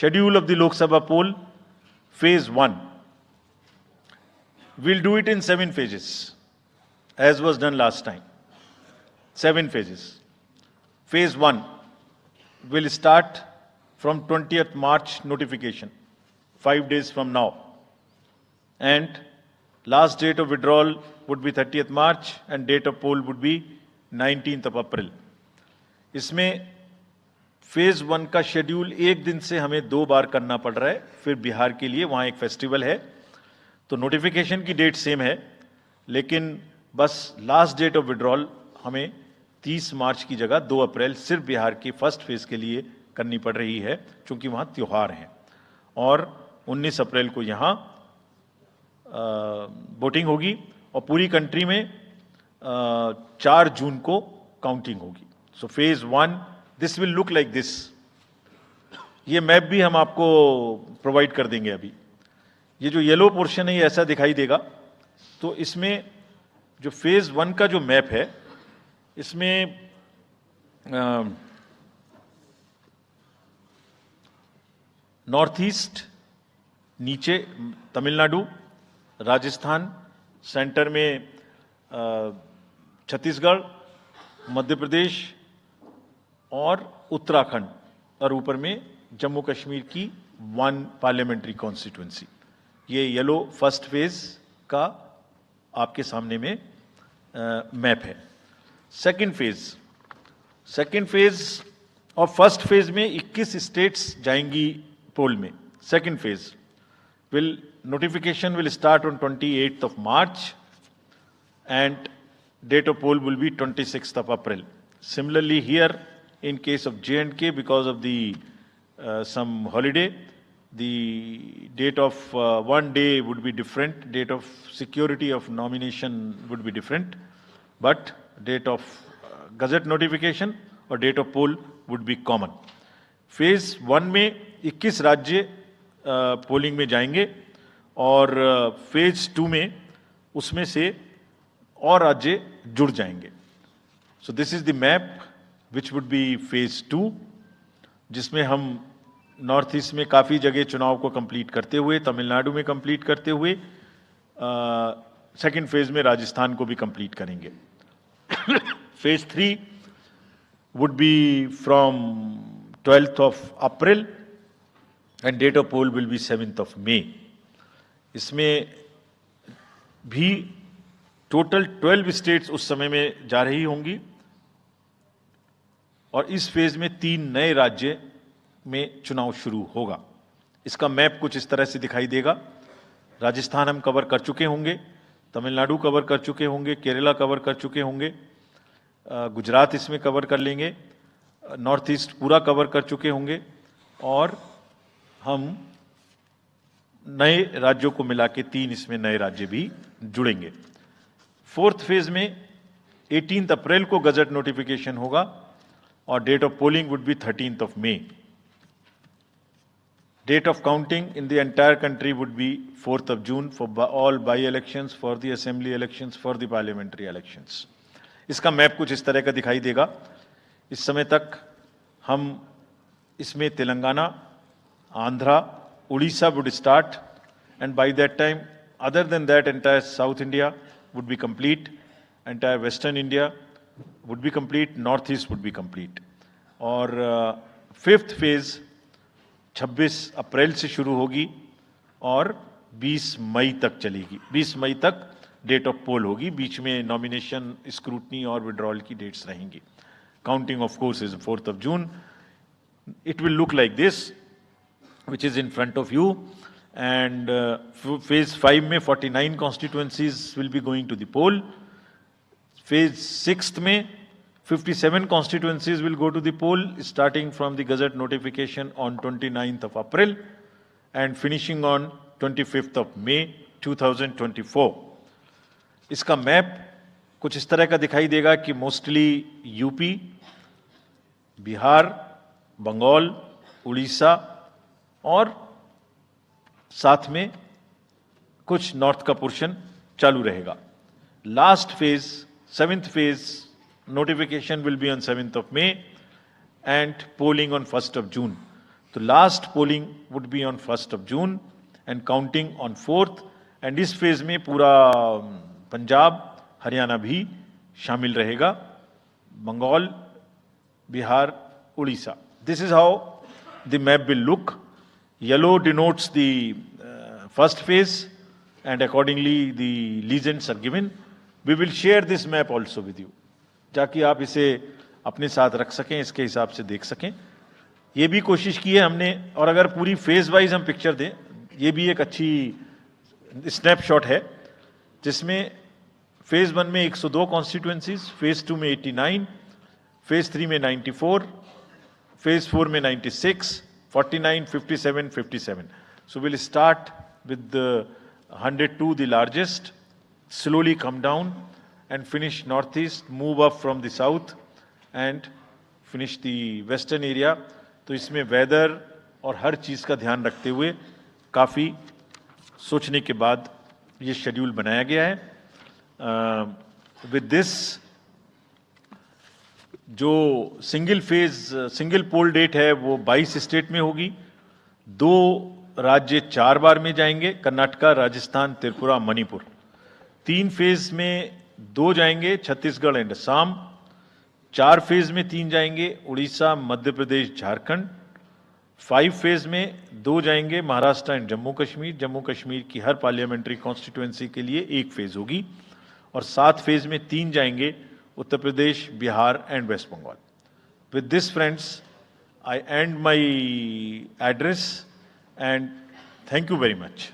schedule of the Lok Sabha poll, phase 1. We'll do it in 7 phases, as was done last time. 7 phases. Phase 1 will start from 20th March notification, 5 days from now. And last date of withdrawal would be 30th March and date of poll would be 19th of April. इसमें phase 1 का schedule एक दिन से हमें 2 बार करना पड़ रहा है, फिर बिहार के लिए वहां एक फेस्टिवल है, तो नोटिफिकेशन की डेट सेम है, लेकिन बस लास्ट डेट ऑफ विड्रॉल हमें 30 मार्च की जगह 2 अप्रैल सिर्फ बिहार की फर्स्ट फेज के लिए करनी पड़ रही है, क्योंकि वहां त्योहार हैं। और 19 अप्रैल को यहां वोटिंग होगी और पूरी कंट्री में 4 जून को काउंटिंग होगी। So phase 1 this will look like this. ये मैप भी हम आपको प्रोवाइड कर देंगे। अभी ये जो येलो पोर्शन है ये ऐसा दिखाई देगा। तो इसमें जो फेज 1 का जो मैप है, इसमें नॉर्थ ईस्ट, नीचे तमिलनाडु, राजस्थान, सेंटर में छत्तीसगढ़, मध्य प्रदेश और उत्तराखंड, और ऊपर में जम्मू कश्मीर की 1 पार्लियामेंट्री कॉन्स्टिट्यूएंसी। ये येलो फर्स्ट फेज का आपके सामने में मैप है। सेकंड फेज और फर्स्ट फेज में 21 स्टेट्स जाएंगी पोल में। Second phase notification will start on 28th of March and date of poll will be 26th of April. Similarly here, in case of J&K, because of the some holiday, the date of one day would be different, date of security of nomination would be different, but date of gazette notification और date of poll would be common. Phase 1 में 21 राज्य polling में जाएंगे और phase 2 में उसमें से और राज्य जुड़ जाएंगे। So this is the map which would be phase 2, जिसमें हम नॉर्थ ईस्ट में काफ़ी जगह चुनाव को कंप्लीट करते हुए, तमिलनाडु में कंप्लीट करते हुए, सेकंड फेज में राजस्थान को भी कंप्लीट करेंगे। Phase 3 would be from 12th of April and date of poll will be 7th of May. इसमें भी टोटल 12 स्टेट्स उस समय में जा रही होंगी और इस फेज में 3 नए राज्य में चुनाव शुरू होगा। इसका मैप कुछ इस तरह से दिखाई देगा। राजस्थान हम कवर कर चुके होंगे, तमिलनाडु कवर कर चुके होंगे, केरला कवर कर चुके होंगे, गुजरात इसमें कवर कर लेंगे, नॉर्थ ईस्ट पूरा कवर कर चुके होंगे और हम नए राज्यों को मिला के 3 इसमें नए राज्य भी जुड़ेंगे। फोर्थ फेज में 18 अप्रैल को गजट नोटिफिकेशन होगा और date of polling would be 13th of May. Date of counting in the entire country would be 4th of June for all by-elections, for the assembly elections, for the parliamentary elections. इसका map कुछ इस तरह का दिखाई देगा। इस समय तक हम इसमें Telangana, Andhra, Orissa would start, and by that time, other than that, entire South India would be complete, entire Western India would be complete, North East would be complete. और फिफ्थ फेज 26 अप्रैल से शुरू होगी और 20 मई तक चलेगी। 20 मई तक डेट ऑफ पोल होगी, बीच में नॉमिनेशन, स्क्रूटनी और विड्रॉल की डेट्स रहेंगी। Counting of course is 4th of June. It will look like this, which is in front of you, and phase 5 में 49 constituencies will be going to the poll. Phase 6 में 57 constituencies will go to the poll, starting from the gazette notification on 29th of April and finishing on 25th of May 2024. इसका map कुछ इस तरह का दिखाई देगा कि मोस्टली यूपी, बिहार, बंगाल, उड़ीसा और साथ में कुछ नॉर्थ का पोर्शन चालू रहेगा। Last phase, 7th phase, notification will be on 7th of May and polling on 1st of June. तो last polling would be on 1 June and counting on 4th, and इस phase में पूरा पंजाब, हरियाणा भी शामिल रहेगा, Bengal, Bihar, Orissa. This is how the map will look. Yellow denotes the first phase, and accordingly the legends are given. We will share this map also with you, ताकि आप इसे अपने साथ रख सकें, इसके हिसाब से देख सकें. ये भी कोशिश की है हमने, और अगर पूरी फेज वाइज हम पिक्चर दें, ये भी एक अच्छी स्नैपशॉट है, जिसमें फेज 1 में 102 कॉन्स्टिट्यूएंसीज, फेज 2 में 89, फेज 3 में 94, फेज 4 में 96, 49, 57, 57. So we'll start with the 102, the largest, slowly come down and finish northeast, move up from the south and finish the western area. तो इसमें वेदर और हर चीज़ का ध्यान रखते हुए काफ़ी सोचने के बाद ये शेड्यूल बनाया गया है. विद दिस, जो सिंगल पोल डेट है वो 22 स्टेट में होगी. 2 राज्य 4 बार में जाएंगे, कर्नाटका, राजस्थान, त्रिपुरा, मणिपुर. 3 फेज में 2 जाएंगे, छत्तीसगढ़ एंड असम. 4 फेज में 3 जाएंगे, उड़ीसा, मध्य प्रदेश, झारखंड. 5 फेज में 2 जाएंगे, महाराष्ट्र एंड जम्मू कश्मीर. जम्मू कश्मीर की हर पार्लियामेंट्री कॉन्स्टिट्यूएंसी के लिए 1 फेज होगी. और 7 फेज में 3 जाएंगे, Uttar Pradesh, Bihar and West Bengal. With this, friends, I end my address and thank you very much.